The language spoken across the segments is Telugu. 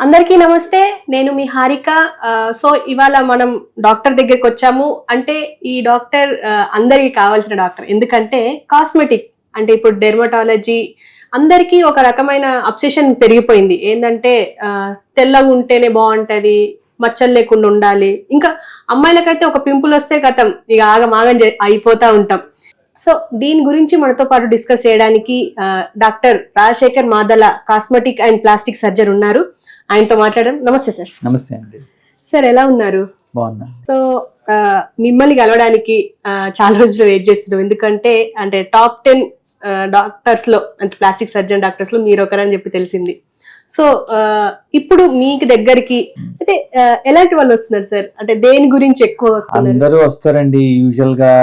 అందరికీ నమస్తే. నేను మీ హారిక. సో ఇవాళ మనం డాక్టర్ దగ్గరికి వచ్చాము. అంటే ఈ డాక్టర్ అందరికీ కావాల్సిన డాక్టర్. ఎందుకంటే కాస్మెటిక్ అంటే ఇప్పుడు డెర్మటాలజీ అందరికీ ఒక రకమైన అబ్సెషన్ పెరిగిపోయింది. ఏంటంటే తెల్లగా ఉంటేనే బాగుంటది, మచ్చలు లేకుండా ఉండాలి. ఇంకా అమ్మాయిలకైతే ఒక పింపుల్ వస్తే కథం ఇక ఆగమాగం అయిపోతా ఉంటాం. సో దీని గురించి మనతో పాటు డిస్కస్ చేయడానికి doctor Rajasekhar Madala cosmetic and plastic surgeon ఉన్నారు. ఆయనతో మాట్లాడడం. నమస్తే సార్. నమస్తే అండి సార్, ఎలా ఉన్నారు? బాగున్నా. సో మిమ్మల్ని కలవడానికి చాలా రోజులు వెయిట్ చేస్తున్నాం. ఎందుకంటే అంటే టాప్ 10 డాక్టర్స్ లో అంటే ప్లాస్టిక్ సర్జన్ డాక్టర్స్ లో మీరు ఒకరని చెప్పి తెలిసింది. సో ఇప్పుడు మీకు దగ్గరికి అయితే ఎలాంటి వాళ్ళు వస్తున్నారు సార్? అంటే దేని గురించి ఎక్కువ వస్తున్నారు? అందరూ వస్తారండి యూజువల్ గా.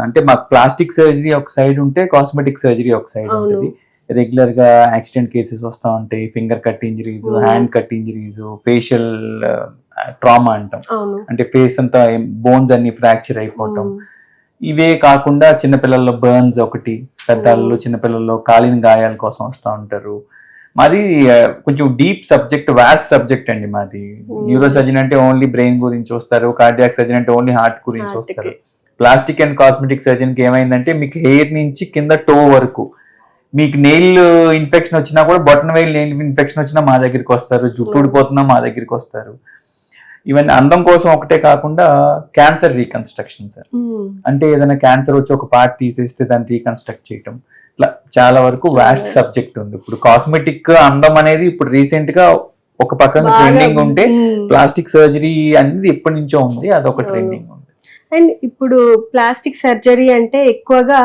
అంటే మాకు ప్లాస్టిక్ సర్జరీ ఒక సైడ్ ఉంటే కాస్మెటిక్ సర్జరీ ఒక సైడ్ ఉంటుంది. రెగ్యులర్ గా యాక్సిడెంట్ కేసెస్ వస్తూ ఉంటాయి. Finger cut injuries, hand cut injuries, facial trauma అంటాం. అంటే ఫేస్ అంతా బోన్స్ అన్ని ఫ్రాక్చర్ అయిపోవటం. ఇవే కాకుండా చిన్నపిల్లల్లో బర్న్స్ ఒకటి, పెద్దల్లో చిన్నపిల్లల్లో కాలిన గాయాల కోసం వస్తూ ఉంటారు. మాది కొంచెం డీప్ సబ్జెక్ట్, వాస్ట్ సబ్జెక్ట్ అండి మాది. న్యూరో సర్జన్ అంటే ఓన్లీ బ్రెయిన్ గురించి వస్తారు, కార్డియాక్ సర్జన్ అంటే ఓన్లీ హార్ట్ గురించి వస్తారు. ప్లాస్టిక్ అండ్ కాస్మెటిక్ సర్జన్ కి ఏమైందంటే మీకు హెయిర్ నుంచి కింద టో వరకు, మీకు నెయిల్ ఇన్ఫెక్షన్ వచ్చినా కూడా, బొటన్ వేల్ నెయిల్ ఇన్ఫెక్షన్ వచ్చినా మా దగ్గరికి వస్తారు, జుట్టు ఊడిపోతున్నా మా దగ్గరికి వస్తారు. ఇవన్నీ అందం కోసం ఒకటే కాకుండా క్యాన్సర్ రీకన్స్ట్రక్షన్ సార్. అంటే ఏదైనా క్యాన్సర్ వచ్చి ఒక పార్ట్ తీసేస్తే దాన్ని రీకన్స్ట్రక్ట్ చేయటం, ఇట్లా చాలా వరకు వాస్ట్ సబ్జెక్ట్ ఉంది. ఇప్పుడు కాస్మెటిక్ అందం అనేది ఇప్పుడు రీసెంట్ గా ఒక పక్కన ట్రెండింగ్ ఉంటే, ప్లాస్టిక్ సర్జరీ అనేది ఎప్పటి నుంచో ఉంది, అదొక ట్రెండింగ్ ఉంది. అండ్ ఇప్పుడు ప్లాస్టిక్ సర్జరీ అంటే ఎక్కువగా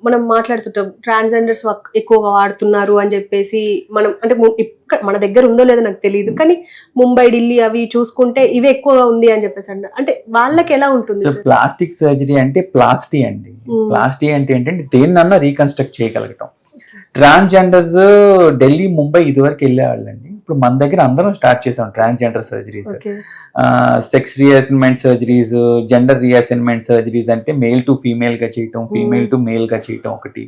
మనం మాట్లాడుతుంటాం ట్రాన్స్జెండర్స్ ఎక్కువగా వాడుతున్నారు అని చెప్పేసి. మనం అంటే మన దగ్గర ఉందో లేదో నాకు తెలియదు, కానీ ముంబై, ఢిల్లీ అవి చూసుకుంటే ఇవి ఎక్కువగా ఉంది అని చెప్పేసి అంటారు. అంటే వాళ్ళకి ఎలా ఉంటుంది? ప్లాస్టిక్ సర్జరీ అంటే ప్లాస్టీ అండి. ప్లాస్టీ అంటే ఏంటంటే దేన్నన్నా రీకన్స్ట్రక్ట్ చేయగలగటం. ట్రాన్స్జెండర్స్ ఢిల్లీ, ముంబై ఇదివరకు వెళ్ళేవాళ్ళండి. ఇప్పుడు మన దగ్గర అందరం స్టార్ట్ చేసాం transgender surgeries. Sex reassignment surgeries, gender reassignment surgeries అంటే మేల్ టు ఫీమేల్ గా చేయటం, ఫీమేల్ టు మేల్ గా చేయటం ఒకటి.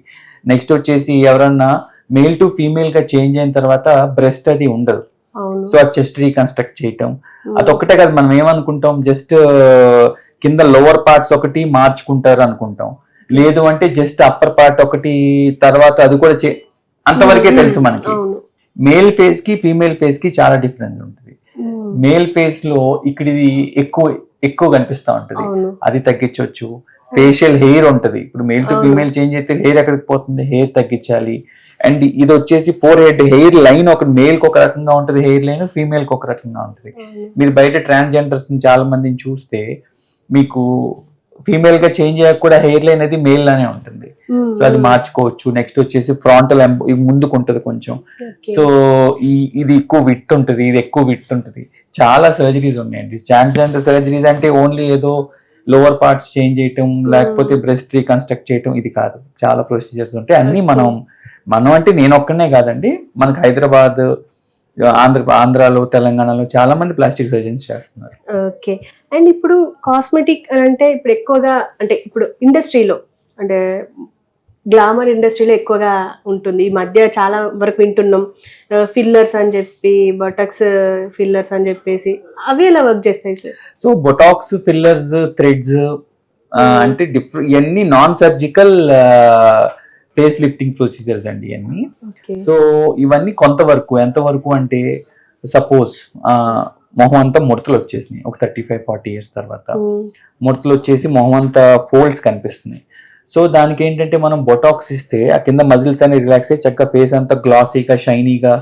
నెక్స్ట్ వచ్చేసి ఎవరన్నా మేల్ టు ఫీమేల్ గా చేంజ్ అయిన తర్వాత బ్రెస్ట్ అది ఉండదు, సో ఆ చెస్ట్ రీకన్స్ట్రక్ట్ చేయటం. అదొక్కటే కదా, మనం ఏమనుకుంటాం, జస్ట్ కింద లోవర్ పార్ట్స్ ఒకటి మార్చుకుంటారు అనుకుంటాం. లేదు అంటే జస్ట్ అప్పర్ పార్ట్ ఒకటి, తర్వాత అది కూడా అంతవరకే తెలుసు మనకి. మేల్ ఫేస్ కి ఫీమేల్ ఫేస్ కి చాలా డిఫరెన్స్ ఉంటుంది. మేల్ ఫేస్ లో ఇక్కడ ఎక్కువ కనిపిస్తా ఉంటది, అది తగ్గించవచ్చు. ఫేషియల్ హెయిర్ ఉంటది. ఇప్పుడు మేల్ టు ఫీమేల్ చేంజ్ అయితే హెయిర్ ఎక్కడికి పోతుంది, హెయిర్ తగ్గించాలి. అండ్ ఇది వచ్చేసి ఫోర్ హెడ్ హెయిర్ లైన్ ఒక మేల్ కి ఒక రకంగా ఉంటది, హెయిర్ లైన్ ఫీమేల్ కి ఒక రకంగా ఉంటది. మీరు బయట ట్రాన్స్జెండర్స్ చాలా మందిని చూస్తే మీకు ఫీమేల్ గా చేంజ్ అయ్యాక కూడా హెయిర్ లైన్ అనేది మేల్ లానే ఉంటుంది, సో అది మార్చుకోవచ్చు. నెక్స్ట్ వచ్చేసి ఫ్రంటల్ ముందుకు ఉంటుంది కొంచెం, సో ఇది ఎక్కువ విడ్త్ ఉంటుంది, ఇది ఎక్కువ విడ్త్ ఉంటుంది. చాలా సర్జరీస్ ఉన్నాయండి. ట్రాన్స్జెండర్ సర్జరీస్ అంటే ఓన్లీ ఏదో లోవర్ పార్ట్స్ చేంజ్ చేయటం, లేకపోతే బ్రెస్ట్ రీకన్స్ట్రక్ట్ చేయటం, ఇది కాదు. చాలా ప్రొసీజర్స్ ఉంటాయి. అన్ని మనం అంటే నేను ఒక్కనే కాదండి, మనకు హైదరాబాద్, ఆంధ్రాలో, తెలంగాణలో చాలా మంది ప్లాస్టిక్ సర్జన్స్ చేస్తున్నారు. ఓకే. అండ్ ఇప్పుడు కాస్మెటిక్ అంటే ఇప్పుడు ఎక్కువగా అంటే ఇప్పుడు ఇండస్ట్రీలో అంటే గ్లామర్ ఇండస్ట్రీలో ఎక్కువగా ఉంటుంది. ఈ మధ్య చాలా వరకు వింటున్నాం ఫిల్లర్స్ అని చెప్పి, బొటాక్స్ ఫిల్లర్స్ అని చెప్పేసి. అవి ఎలా వర్క్ చేస్తాయి sir? So Botox, fillers, threads అంటే ఇవన్నీ non surgical face lifting procedures అండి ఇవన్నీ. సో ఇవన్నీ కొంతవరకు, ఎంతవరకు అంటే సపోజ్ మొహం అంతా ముడతలు వచ్చేసినాయి ఒక 35-40 years తర్వాత. ముడతలు వచ్చేసి మొహం అంతా ఫోల్డ్స్ కనిపిస్తున్నాయి. సో దానికి ఏంటంటే మనం బొటాక్స్ ఇస్తే ఆ కింద మజిల్స్ అనేవి రిలాక్స్ అయ్యి చక్కగా ఫేస్ అంతా గ్లాసీగా, షైనీగా,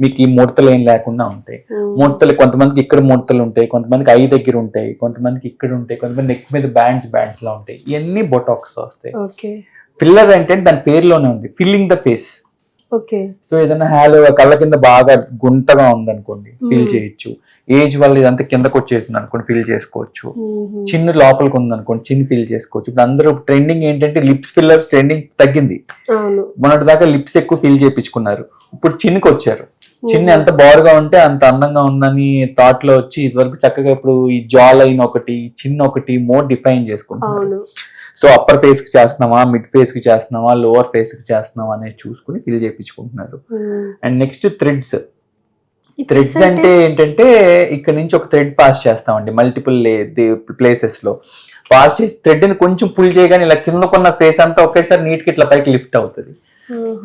మీకు ఈ ముడతలు ఏం లేకుండా ఉంటాయి. ముడతలు కొంతమందికి ఇక్కడ ముడతలు ఉంటాయి, కొంతమందికి ఐ దగ్గర ఉంటాయి, కొంతమందికి ఇక్కడ ఉంటాయి, కొంతమంది నెక్ మీద బ్యాండ్స్ లా ఉంటాయి. ఇవన్నీ బొటాక్స్ వస్తాయి. ఫిల్లర్ అంటే దాని పేరులోనే ఉంది, ఫిల్లింగ్ ద ఫేస్. సో ఏదైనా కళ్ళ కింద బాగా గుంటగా ఉందనుకోండి, ఫిల్ చేయొచ్చు. ఏజ్ వల్ల ఇదంతా కిందకు వచ్చేసింది అనుకోండి, ఫిల్ చేసుకోవచ్చు. చిన్న లోపలికి ఉంది అనుకోండి, చిన్న ఫిల్ చేసుకోవచ్చు. ఇప్పుడు అందరూ ట్రెండింగ్ ఏంటంటే లిప్స్ ఫిల్లర్స్ ట్రెండింగ్ తగ్గింది. మొన్నటి దాకా లిప్స్ ఎక్కువ ఫిల్ చేయించుకున్నారు, ఇప్పుడు చిన్నకి వచ్చారు. చిన్న ఎంత బారుగా ఉంటే అంత అందంగా ఉందని థాట్ లో వచ్చి ఇదివరకు చక్కగా ఇప్పుడు ఈ జా లైన్ ఒకటి, చిన్న ఒకటి మోర్ డిఫైన్ చేసుకుంటున్నారు. సో అప్పర్ ఫేస్ కి చేస్తున్నావా, మిడ్ ఫేస్ కి చేస్తున్నావా, లోవర్ ఫేస్ కి చేస్తున్నావా అనేది చూసుకుని ఫిల్ చేయించుకుంటున్నారు. And next threads. థ్రెడ్స్ అంటే ఏంటంటే ఇక్కడ నుంచి ఒక థ్రెడ్ పాస్ చేస్తామండి మల్టిపుల్ ప్లేసెస్ లో పాస్ చేసి థ్రెడ్ ని కొంచెం పుల్ చేయగానే ఇలా కింద కొన్న ఫేస్ అంతా ఒకేసారి నీట్ గా ఇట్లా పైకి లిఫ్ట్ అవుతుంది.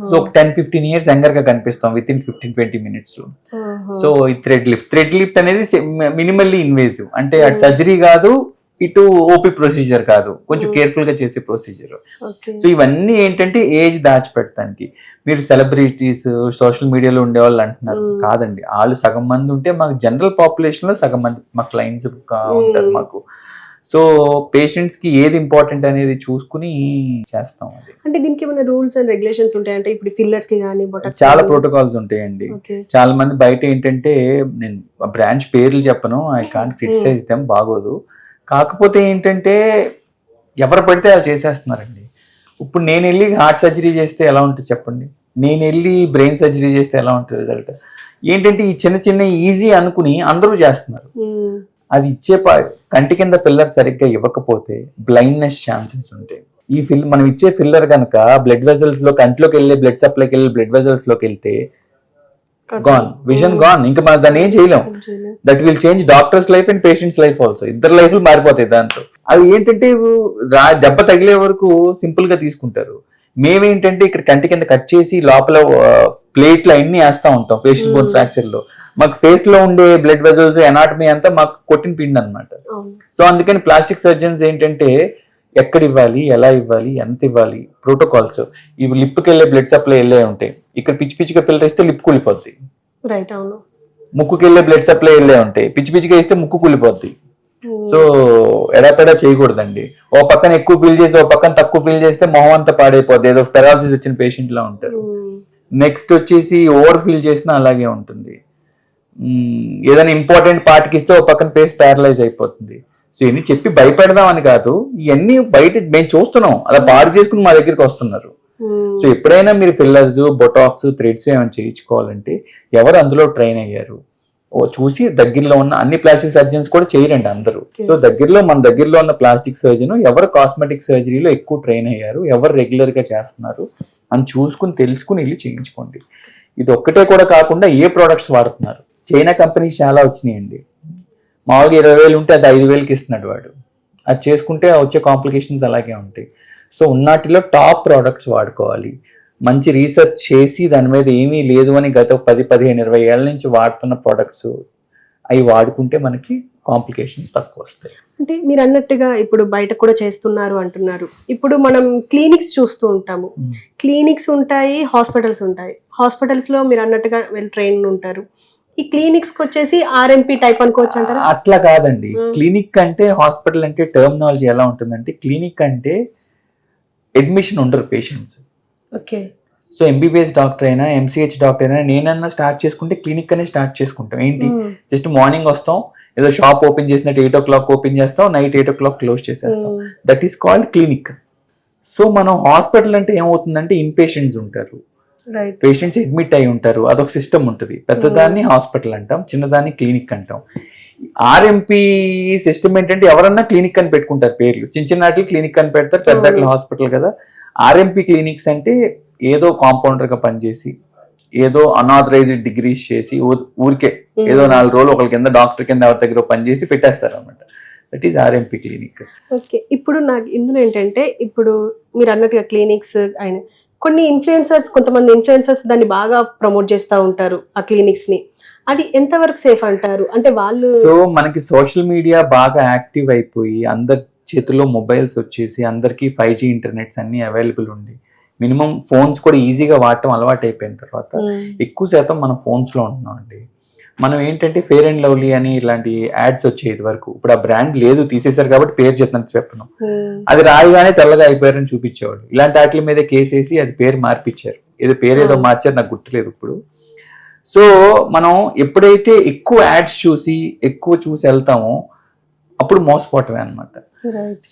సో ఒక 10-15 years యంగర్ గా కనిపిస్తాం విత్ ఇన్ 15-20 minutes లో. సో ఈ థ్రెడ్ లిఫ్ట్ అనేది మినిమల్లీ ఇన్వేసివ్, అంటే అటు సర్జరీ కాదు ఇటు ఓపీ ప్రొసీజర్ కాదు, కొంచెం కేర్ఫుల్ గా చేసే ప్రొసీజర్. సో ఇవన్నీ ఏంటంటే ఏజ్ దాచిపెడతానికి. మీరు సెలబ్రిటీస్ సోషల్ మీడియాలో ఉండేవాళ్ళు అంటున్నారు, కాదండి, వాళ్ళు సగం మంది ఉంటే మాకు జనరల్ పాపులేషన్ లో సగం మంది మా క్లయింట్స్ ఉంటారు మాకు. సో పేషెంట్స్ కి ఏది ఇంపార్టెంట్ అనేది చూసుకుని చేస్తాం. అది అంటే దీనికి ఏమైనా రూల్స్ అండ్ రెగ్యులేషన్స్ ఉంటాయంటే ఇప్పుడు ఫిల్లర్స్ కి కానీ చాలా ప్రోటోకాల్స్ ఉంటాయండి. చాలా మంది బయట ఏంటంటే, నేను బ్రాంచ్ పేర్లు చెప్పను, ఐ కాంట్ క్రిటిసైజ్ దెమ్, బాగోదు. కాకపోతే ఏంటంటే ఎవరు పడితే అలా చేసేస్తున్నారండి. ఇప్పుడు నేను వెళ్ళి హార్ట్ సర్జరీ చేస్తే ఎలా ఉంటుంది చెప్పండి, నేను వెళ్ళి బ్రెయిన్ సర్జరీ చేస్తే ఎలా ఉంటుంది రిజల్ట్. ఏంటంటే ఈ చిన్న చిన్న ఈజీ అనుకుని అందరూ చేస్తున్నారు. అది ఇచ్చే కంటి కింద ఫిల్లర్ సరిగ్గా ఇవ్వకపోతే బ్లైండ్నెస్ ఛాన్సెస్ ఉంటాయి. ఈ మనం ఇచ్చే ఫిల్లర్ కనుక బ్లడ్ వెజల్స్ లో కంట్లోకి వెళ్ళే బ్లడ్ సప్లైకి వెళ్ళి బ్లడ్ వెజల్స్ లోకి వెళ్తే గాన్, విజన్ గాన్, ఇంకా మనం దాన్ని ఏం చేయలేం. That will change doctors life and patients life also, ఇద్దరు లైఫ్లు మారిపోతాయి దాంతో. అవి ఏంటంటే దెబ్బ తగిలే వరకు సింపుల్ గా తీసుకుంటారు. మేమేంటంటే ఇక్కడ కంటి కింద కట్ చేసి లోపల ప్లేట్లు అన్ని వేస్తా ఉంటాం ఫేషియల్ బోన్ ఫ్రాక్చర్ లో. మాకు ఫేస్ లో ఉండే బ్లడ్ వెజల్స్ ఎనాటమీ అంతా మాకు కొట్టిన పిండి అనమాట. సో అందుకని ప్లాస్టిక్ సర్జన్స్ ఏంటంటే ఎక్కడ ఇవ్వాలి, ఎలా ఇవ్వాలి, ఎంత ఇవ్వాలి, ప్రోటోకాల్స్. ఇవి లిప్కి వెళ్ళే బ్లడ్ సప్లై వెళ్ళే ఉంటాయి, ఇక్కడ పిచ్చి పిచ్చిగా ఫిల్టర్ ఇస్తే లిప్ కూలిపోద్ది. ముక్కుకి వెళ్ళే బ్లడ్ సప్లై వెళ్ళే ఉంటాయి, పిచ్చి పిచ్చిగా ఇస్తే ముక్కు కూలిపోద్ది. సో ఎడాపెడా చేయకూడదండి. ఓ పక్కన ఎక్కువ ఫీల్ చేసి ఓ పక్కన తక్కువ ఫీల్ చేస్తే మొహం అంతా పాడైపోద్ది, ఏదో పెరాలసిస్ వచ్చిన పేషెంట్ లా ఉంటారు. నెక్స్ట్ వచ్చేసి ఓవర్ ఫీల్ చేసినా అలాగే ఉంటుంది. ఏదైనా ఇంపార్టెంట్ పార్ట్కి ఇస్తే ఓ పక్కన ఫేస్ ప్యారలైజ్ అయిపోతుంది. సో ఇవన్నీ చెప్పి భయపెడదామని కాదు, ఇవన్నీ బయట మేము చూస్తున్నాం, అలా పాడు చేసుకుని మా దగ్గరికి వస్తున్నారు. సో ఎప్పుడైనా మీరు ఫిల్లర్స్, బొటాక్స్, థ్రెడ్స్ ఏమైనా చేయించుకోవాలంటే ఎవరు అందులో ట్రైన్ అయ్యారు చూసి, దగ్గరలో ఉన్న అన్ని ప్లాస్టిక్ సర్జన్స్ కూడా చేయరండి అందరూ. సో మన దగ్గరలో ఉన్న ప్లాస్టిక్ సర్జన్ ఎవరు కాస్మెటిక్ సర్జరీలో ఎక్కువ ట్రైన్ అయ్యారు, ఎవరు రెగ్యులర్ గా చేస్తున్నారు అని చూసుకుని తెలుసుకుని వెళ్ళి చేయించుకోండి. ఇది ఒక్కటే కూడా కాకుండా ఏ ప్రోడక్ట్స్ వాడుతున్నారు. చైనా కంపెనీస్ చాలా వచ్చినాయండి. మామూలుగా 20,000 ఉంటే అది 5,000కి ఇస్తున్నాడు వాడు. అది చేసుకుంటే వచ్చే కాంప్లికేషన్స్ అలాగే ఉంటాయి. సో ఉన్నటిలో టాప్ ప్రోడక్ట్స్ వాడుకోవాలి. మంచి రీసెర్చ్ చేసి దాని మీద ఏమీ లేదు అని గత 10-15-20 ఏళ్ళ నుంచి వాడుతున్న ప్రోడక్ట్స్ అవి వాడుకుంటే మనకి కాంప్లికేషన్స్ తక్కువ వస్తాయి. అంటే మీరు అన్నట్టుగా ఇప్పుడు బయట కూడా చేస్తున్నారు అంటున్నారు. ఇప్పుడు మనం క్లినిక్స్ చూస్తూ ఉంటాము, క్లినిక్స్ ఉంటాయి, హాస్పిటల్స్ ఉంటాయి. హాస్పిటల్స్ లో మీరు అన్నట్టుగా వెల్ ట్రైన్ ఉంటారు. ఈ క్లినిక్స్ కి వచ్చేసి ఆర్ఎంపీ టైప్ అనుకోవచ్చు అంటారా? అట్లా కాదండి. క్లినిక్ అంటే హాస్పిటల్ అంటే టర్మినాలజీ ఎలా ఉంటుందంటే, క్లినిక్ అంటే అడ్మిషన్ ఉండరు patients. Okay. So MBBS doctor అయినా ఎంసీహెచ్ డాక్టర్ అయినా నేనన్నా స్టార్ట్ చేసుకుంటే క్లినిక్ అనే స్టార్ట్ చేసుకుంటాం. ఏంటి, జస్ట్ మార్నింగ్ వస్తాం, ఏదో షాప్ ఓపెన్ చేసినట్టు 8 o'clock ఓపెన్ చేస్తాం, నైట్ 8 o'clock క్లోజ్ చేసేస్తాం. That is called clinic. So మనం హాస్పిటల్ అంటే ఏమవుతుందంటే ఇన్ పేషెంట్స్ ఉంటారు, పేషెంట్స్ అడ్మిట్ అయి ఉంటారు, అదొక సిస్టమ్ ఉంటుంది. పెద్దదాన్ని హాస్పిటల్ అంటాం, చిన్నదాన్ని క్లినిక్ అంటాం. ఆర్ఎంపీ సిస్టమ్ ఏంటంటే ఎవరన్నా క్లినిక్ అని పెట్టుకుంటారు పేర్లు, చిన్న వాటికి క్లినిక్ అని పెడతారు, పెద్ద హాస్పిటల్ కదా. ఆర్ఎంపీ క్లినిక్స్ అంటే ఏదో కాంపౌండర్ గా పనిచేసి ఏదో అన్ఆథరైజ్డ్ డిగ్రీస్ చేసి ఊరికే ఏదో 4 రోజులు ఒకరి కింద డాక్టర్ కింద ఎవరి దగ్గర పనిచేసి పెట్టేస్తారు అనమాట. That is RMP clinic. Okay. ఇప్పుడు నాకు ఇందులో ఏంటంటే, ఇప్పుడు మీరు అన్నట్టుగా క్లినిక్స్ అయిన కొన్ని ఇన్ఫ్లుయెన్సర్స్, కొంతమంది ఇన్ఫ్లుయెన్సర్స్ దాన్ని బాగా ప్రమోట్ చేస్తూ ఉంటారు ఆ క్లినిక్స్ ని. అది ఎంతవరకు సేఫ్ అంటారు? అంటే వాళ్ళు సో మనకి సోషల్ మీడియా బాగా యాక్టివ్ అయిపోయి అందరి చేతుల్లో మొబైల్స్ వచ్చేసి అందరికి 5G ఇంటర్నెట్స్ అన్ని అవైలబుల్ ఉండి మినిమం ఫోన్స్ కూడా ఈజీగా వాడటం అలవాటు అయిపోయిన తర్వాత ఎక్కువ శాతం మనం ఫోన్స్ లో ఉంటున్నాం అండి. మనం ఏంటంటే ఫెయిర్ అండ్ లవ్లీ అని ఇలాంటి యాడ్స్ వచ్చేది వరకు, ఇప్పుడు ఆ బ్రాండ్ లేదు తీసేశారు కాబట్టి పేరు చెప్పను, అది రాయిగానే తెల్లగా అయిపోయారని చూపించేవాడు. ఇలాంటి వాటి మీద కేసేసి అది పేరు మార్పిచ్చారు, ఏదో మార్చారు, నాకు గుర్తులేదు ఇప్పుడు. సో మనం ఎప్పుడైతే ఎక్కువ యాడ్స్ ఎక్కువ చూసి వెళ్తామో అప్పుడు మోసపోవటమే అనమాట.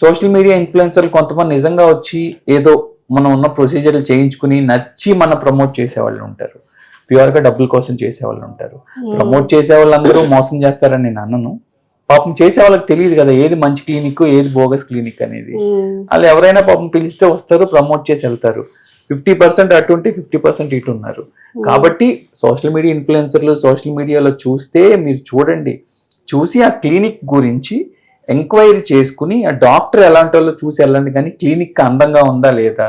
సోషల్ మీడియా ఇన్ఫ్లుయెన్సర్లు కొంతమంది నిజంగా వచ్చి ఏదో మనం ఉన్న ప్రొసీజర్లు చేయించుకుని నచ్చి మన ప్రమోట్ చేసేవాళ్ళు ఉంటారు, ప్యూర్ గా డబ్బుల కోసం చేసేవాళ్ళు ఉంటారు. ప్రమోట్ చేసే వాళ్ళందరూ మోసం చేస్తారని నేను అన్నను. పాపం చేసే వాళ్ళకి తెలియదు కదా ఏది మంచి క్లినిక్ ఏది బోగస్ క్లినిక్ అనేది. వాళ్ళు ఎవరైనా పాపం పిలిస్తే వస్తారు, ప్రమోట్ చేసి వెళ్తారు. 50% అటు ఉంటే 50% ఇటు ఉన్నారు. కాబట్టి సోషల్ మీడియా ఇన్ఫ్లుయెన్సర్లు సోషల్ మీడియాలో చూస్తే మీరు చూడండి, చూసి ఆ క్లినిక్ గురించి ఎంక్వైరీ చేసుకుని ఆ డాక్టర్ ఎలాంటి వాళ్ళు చూసి వెళ్ళండి. కానీ క్లినిక్ అందంగా ఉందా లేదా,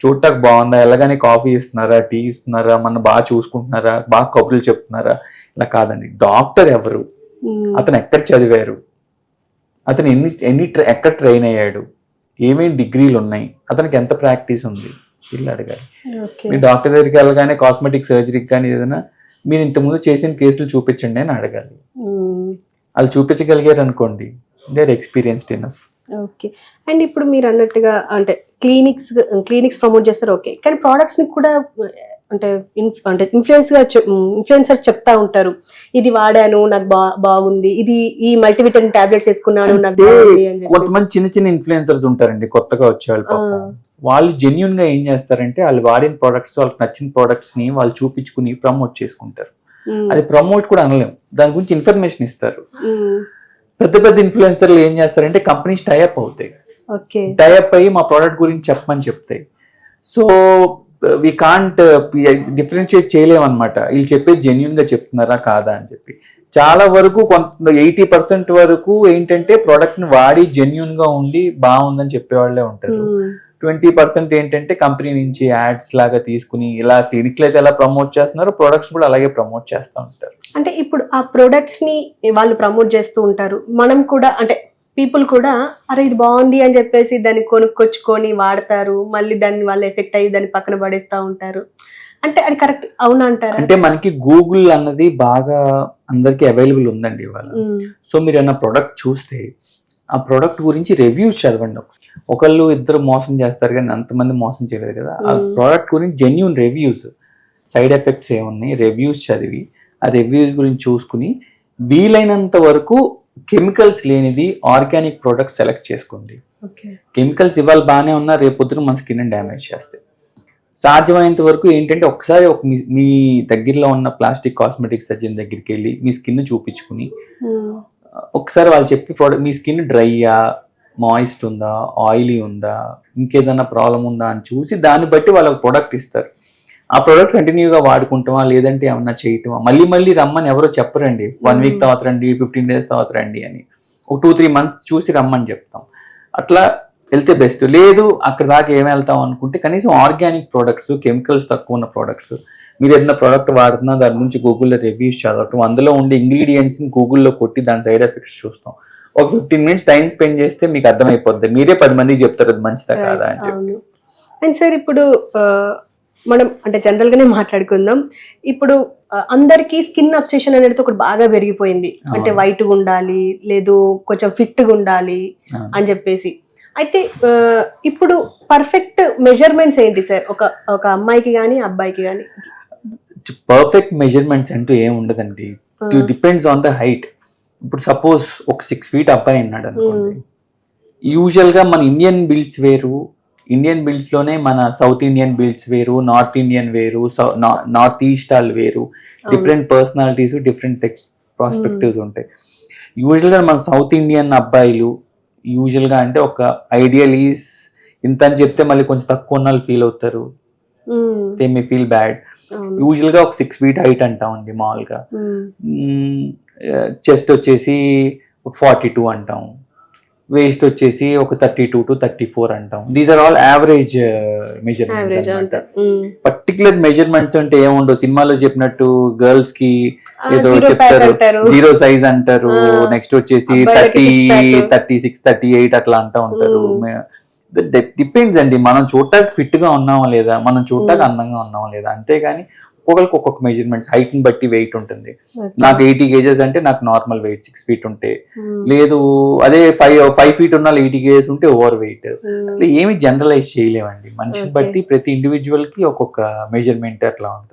చూడటానికి బాగుందా, ఎలాగనే కాఫీ ఇస్తున్నారా, టీ ఇస్తున్నారా, మన బాగా చూసుకుంటున్నారా, బాగా కబుర్లు చెప్తున్నారా, ఇలా కాదండి. డాక్టర్ ఎవరు, అతను ఎక్కడ చదివారు, అతను ఎక్కడ ట్రైన్ అయ్యాడు, ఏమేమి డిగ్రీలు ఉన్నాయి, అతనికి ఎంత ప్రాక్టీస్ ఉంది, వీళ్ళు అడగాలి. మీ డాక్టర్ దగ్గరికి వెళ్ళగానే కాస్మెటిక్ సర్జరీకి కానీ ఏదైనా మీరు ఇంతకుముందు చేసిన కేసులు చూపించండి అని అడగాలి. వాళ్ళు చూపించగలిగారు అనుకోండి, they are experienced enough. Okay. And ఇప్పుడు మీరు అన్నట్టుగా అంటే క్లినిక్స్ ప్రమోట్ చేస్తారు, ఓకే. కానీ ప్రోడక్ట్స్ ని కూడా అంటే ఇన్ఫ్లుయెన్సర్స్ చెప్తా ఉంటారు, ఇది వాడాను నాకు బాగుంది, ఇది ఈ మల్టీవిటమిన్ టాబ్లెట్స్ వేసుకున్నాను నాకు బాగుంది అని చెప్పి. కొంతమంది చిన్న చిన్న ఇన్ఫ్లుయెన్సర్స్ ఉంటారండి కొత్తగా వచ్చేవాళ్ళు. వాళ్ళు జెన్యున్ గా ఏం చేస్తారంటే వాళ్ళు వాడిన ప్రోడక్ట్స్, వాళ్ళకి నచ్చిన ప్రోడక్ట్స్ ని వాళ్ళు చూపించుకుని ప్రమోట్ చేసుకుంటారు. అది ప్రమోట్ కూడా అనలేము, దాని గురించి ఇన్ఫర్మేషన్ ఇస్తారు. పెద్ద పెద్ద ఇన్ఫ్లుయెన్సర్లు ఏం చేస్తారంటే కంపెనీస్ టైఅప్ అవుతాయి, టైఅప్ అయ్యి మా ప్రోడక్ట్ గురించి చెప్పమని చెప్తాయి. సో వి కాంట్ డిఫరెన్షియేట్ చేయలేము అనమాట, వీళ్ళు చెప్పేది జెన్యున్ గా చెప్తున్నారా కాదా అని చెప్పి. చాలా వరకు 80% వరకు ఏంటంటే ప్రోడక్ట్ ని వాడి జెన్యున్ గా ఉండి బాగుందని చెప్పేవాళ్ళే ఉంటారు. 20% ఏంటంటే కంపెనీ నుంచి యాడ్స్ లాగా తీసుకుని ఇలా క్లినిక్ అయితే ఎలా ప్రమోట్ చేస్తున్నారో ప్రొడక్ట్స్ కూడా అలాగే ప్రమోట్ చేస్తూ ఉంటారు. అంటే ఇప్పుడు ఆ ప్రొడక్ట్స్ ని వాళ్ళు ప్రమోట్ చేస్తూ ఉంటారు, మనం కూడా అంటే పీపుల్ కూడా అరే ఇది బాగుంది అని చెప్పేసి దాన్ని కొనుక్కొచ్చుకొని వాడతారు, మళ్ళీ దాన్ని వాళ్ళు ఎఫెక్ట్ అయ్యి దాన్ని పక్కన పడేస్తూ ఉంటారు. అంటే అది కరెక్ట్ అవునా అంటారా? అంటే మనకి గూగుల్ అన్నది బాగా అందరికి అవైలబుల్ ఉందండి ఇవాళ. సో మీరు ఏమైనా ప్రొడక్ట్ చూస్తే ఆ ప్రొడక్ట్ గురించి రివ్యూస్ చదవండి. ఒకళ్ళు ఇద్దరు మోసం చేస్తారు కానీ అంతమంది మోసం చేయలేదు కదా. ఆ ప్రోడక్ట్ గురించి జెన్యూన్ రివ్యూస్, సైడ్ ఎఫెక్ట్స్ ఏమున్నాయి రివ్యూస్ చదివి ఆ రివ్యూస్ గురించి చూసుకుని వీలైనంత వరకు కెమికల్స్ లేనిది ఆర్గానిక్ ప్రోడక్ట్ సెలెక్ట్ చేసుకోండి. కెమికల్స్ ఇవాళ బాగానే ఉన్నా రేపొద్దున మన స్కిన్ డ్యామేజ్ చేస్తాయి. సాధ్యమైనంత వరకు ఏంటంటే ఒకసారి మీ దగ్గరలో ఉన్న ప్లాస్టిక్ కాస్మెటిక్ సర్జన్ దగ్గరికి వెళ్ళి మీ స్కిన్ చూపించుకుని ఒకసారి వాళ్ళు చెప్పి ప్రోడక్ట్ మీ స్కిన్ డ్రైయా, మాయిస్ట్ ఉందా, ఆయిలీ ఉందా, ఇంకేదైనా ప్రాబ్లం ఉందా అని చూసి దాన్ని బట్టి వాళ్ళకి ప్రోడక్ట్ ఇస్తారు. ఆ ప్రోడక్ట్ కంటిన్యూగా వాడుకుంటామా లేదంటే ఏమన్నా చేయటమా, మళ్ళీ రమ్మని ఎవరో చెప్పరండి. 1 వీక్ తర్వాత రండి, 15 డేస్ తర్వాత రండి అని. ఒక 2-3 months చూసి రమ్మని చెప్తాం. అట్లా వెళ్తే బెస్ట్. లేదు అక్కడ దాకా ఏమి వెళ్తాం అనుకుంటే కనీసం ఆర్గానిక్ ప్రోడక్ట్స్, కెమికల్స్ తక్కువ ఉన్న ప్రోడక్ట్స్, మీరు ఏదైనా ప్రోడక్ట్ వాడుతున్నా దాని గురించి గూగుల్లో రివ్యూస్ చదవటం, అందులో ఉండే ఇంగ్రీడియంట్స్ని గూగుల్లో కొట్టి దాని సైడ్ ఎఫెక్ట్స్ చూస్తాం. ఒక 15 minutes టైం స్పెండ్ చేస్తే మీకు అర్థమైపోద్ది, మీరే 10 మందికి చెప్తారు అది మంచిదా కాదా అని చెప్పి. అండ్ సార్ ఇప్పుడు మనం అంటే జనరల్ గానే మాట్లాడుకుందాం. ఇప్పుడు అందరికి స్కిన్ అబ్సెషన్ అనేది ఒకటి బాగా పెరిగిపోయింది. అంటే వైట్ గా ఉండాలి, లేదు కొంచెం ఫిట్ గా ఉండాలి అని చెప్పేసి. అయితే ఇప్పుడు పర్ఫెక్ట్ మెజర్మెంట్స్ ఏంటి సార్ ఒక అమ్మాయికి కానీ అబ్బాయికి కానీ? పర్ఫెక్ట్ మెజర్మెంట్స్ అంటూ ఏం ఉండదండి, it depends on the height. ఇప్పుడు సపోజ్ ఒక 6 feet అబ్బాయి ఉన్నాడు అనుకోండి, యూజువల్ గా మన ఇండియన్ బిల్డ్స్ వేరు, ఇండియన్ బిల్డ్స్ లోనే మన సౌత్ ఇండియన్ బిల్డ్స్ వేరు, నార్త్ ఇండియన్ వేరు, నార్త్ ఈస్ట్ వాళ్ళు వేరు, డిఫరెంట్ పర్సనాలిటీస్, డిఫరెంట్ ప్రాస్పెక్టివ్స్ ఉంటాయి. యూజువల్ గా మన సౌత్ ఇండియన్ అబ్బాయిలు యూజువల్ గా అంటే ఒక ఐడియల్ ఈజ్ ఇంత అని చెప్తే మళ్ళీ కొంచెం తక్కువ ఉన్న వాళ్ళు ఫీల్ అవుతారు, they may feel bad. Usual గా ఒక 6 feet హైట్ అంటామండి మామూలుగా. చెస్ట్ వచ్చేసి 42 అంటాం, వేస్ట్ వచ్చేసి ఒక 32 to 34 అంటాం. These are all average measurements అన్నమాట. పర్టికులర్ మెజర్మెంట్స్ అంటే ఏముండవు. సినిమాలో చెప్పినట్టు గర్ల్స్ కి ఏదో చెప్తారు 0 size అంటారు, నెక్స్ట్ వచ్చేసి 30, 36, 38 అట్లా అంటా ఉంటారు. డిపెండ్స్ అండి, మనం చూడటానికి ఫిట్ గా ఉన్నామా లేదా, మనం చూడటానికి అందంగా ఉన్నామా లేదా, అంతేగాని ఒక్కొక్కరికి ఒక్కొక్క మెజర్మెంట్స్, హైట్ ని బట్టి వెయిట్ ఉంటుంది. నాకు 80 kgs అంటే నాకు నార్మల్ వెయిట్ 6 feet ఉంటే, లేదు అదే 5 feet ఉన్న 80 kgs ఉంటే ఓవర్ వెయిట్. అట్లా ఏమి జనరలైజ్ చేయలేమండి, మనిషిని బట్టి ప్రతి ఇండివిజువల్ కి ఒక్కొక్క మెజర్మెంట్ అట్లా ఉంటుంది.